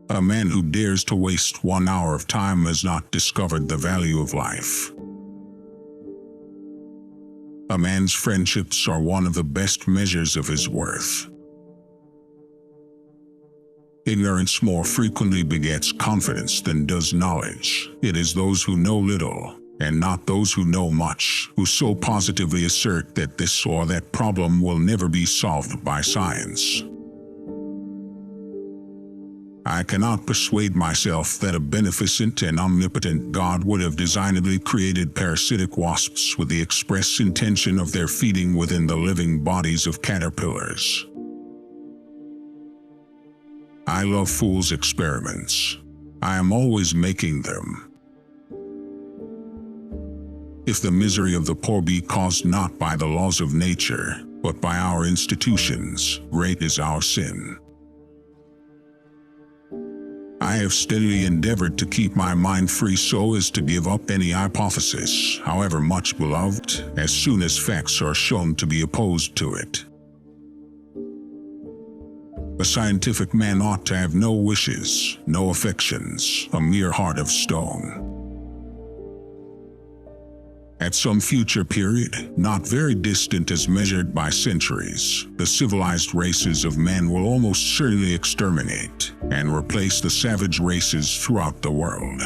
A man who dares to waste 1 hour of time has not discovered the value of life. A man's friendships are one of the best measures of his worth. Ignorance more frequently begets confidence than does knowledge. It is those who know little, and not those who know much, who so positively assert that this or that problem will never be solved by science. I cannot persuade myself that a beneficent and omnipotent God would have designedly created parasitic wasps with the express intention of their feeding within the living bodies of caterpillars. I love fools' experiments. I am always making them. If the misery of the poor be caused not by the laws of nature, but by our institutions, great is our sin. I have steadily endeavored to keep my mind free so as to give up any hypothesis, however much beloved, as soon as facts are shown to be opposed to it. A scientific man ought to have no wishes, no affections, a mere heart of stone. At some future period, not very distant as measured by centuries, the civilized races of man will almost certainly exterminate and replace the savage races throughout the world.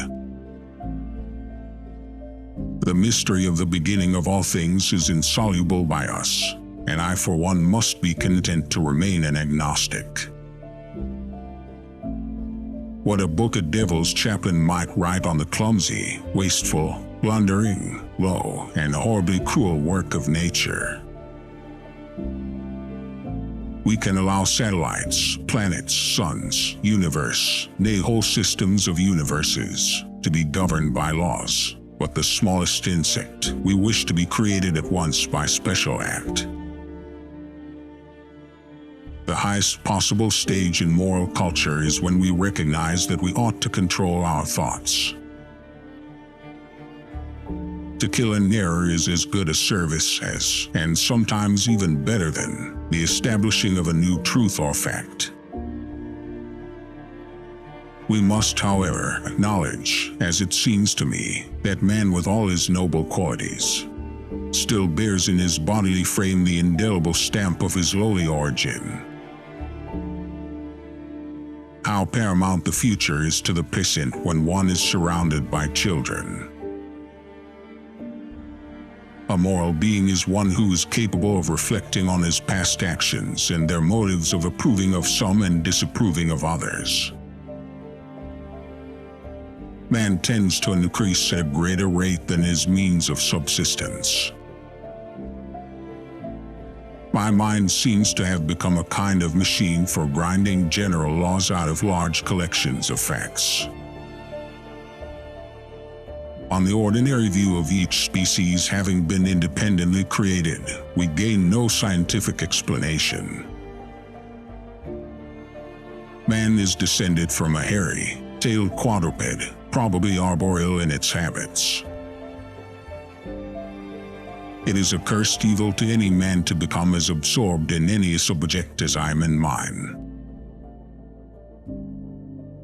The mystery of the beginning of all things is insoluble by us, and I for one must be content to remain an agnostic. What a book a devil's chaplain might write on the clumsy, wasteful, blundering, low, and horribly cruel work of nature. We can allow satellites, planets, suns, universe, nay whole systems of universes, to be governed by laws, but the smallest insect we wish to be created at once by special act. The highest possible stage in moral culture is when we recognize that we ought to control our thoughts. To kill an error is as good a service as, and sometimes even better than, the establishing of a new truth or fact. We must, however, acknowledge, as it seems to me, that man with all his noble qualities still bears in his bodily frame the indelible stamp of his lowly origin. How paramount the future is to the present when one is surrounded by children. A moral being is one who is capable of reflecting on his past actions and their motives of approving of some and disapproving of others. Man tends to increase at a greater rate than his means of subsistence. My mind seems to have become a kind of machine for grinding general laws out of large collections of facts. On the ordinary view of each species having been independently created, we gain no scientific explanation. Man is descended from a hairy-tailed quadruped, probably arboreal in its habits. It is a cursed evil to any man to become as absorbed in any subject as I am in mine.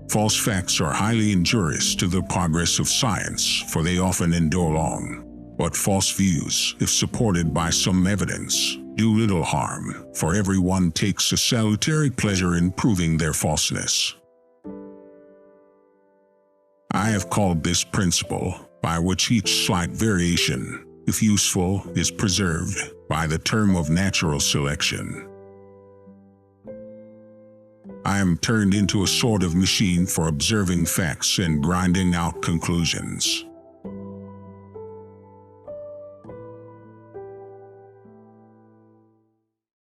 False facts are highly injurious to the progress of science, for they often endure long. But false views, if supported by some evidence, do little harm, for everyone takes a salutary pleasure in proving their falseness. I have called this principle, by which each slight variation, if useful, is preserved, by the term of natural selection. I am turned into a sort of machine for observing facts and grinding out conclusions.